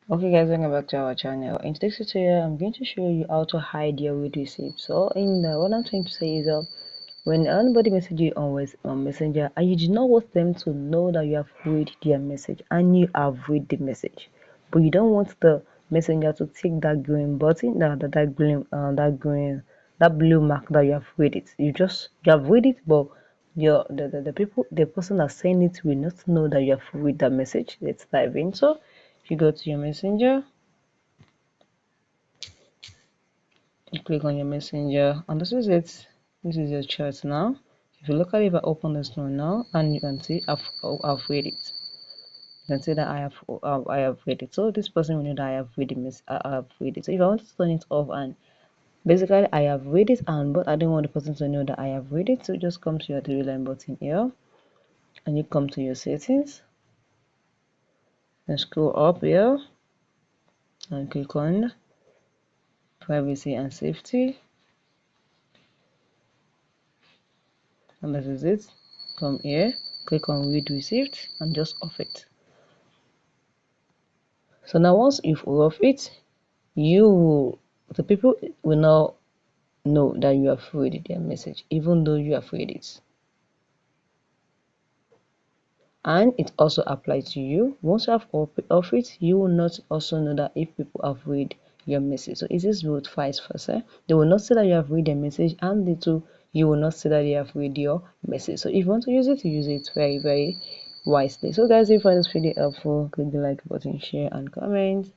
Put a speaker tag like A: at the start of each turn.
A: Okay guys, welcome back to our channel. In today's tutorial I'm going to show you how to hide your read receipt. So what I'm trying to say is when anybody message you on messenger and you do not want them to know that you have read their message and you have read the message, but you don't want the messenger to take that green button, that blue mark that you have read it. You have read it, but the person that sent it will not know that you have read that message. Let's dive in. So if you go to your messenger, you click on your messenger, and this is it. This is your chat now. If you look at it, if I open this one now, and you can see I've read it. You can see that I have read it. So this person will know that I have read it. I have read it. So if I want to turn it off, and basically I have read it, and but I don't want the person to know that I have read it, so just come to your three line button here, and you come to your settings, and scroll up here, and click on privacy and safety, and that is it. Come here, click on read receipt, and just off it. So now once you've off it, the people will now know that you have read their message, even though you have read it. And it also applies to you. Once you have off it, you will not also know that if people have read your message. So it is both vice versa. They will not say that you have read their message, and they too, you will not say that they have read your message. So if you want to use it very, very wisely. So guys, if you find this video helpful, click the like button, share and comment.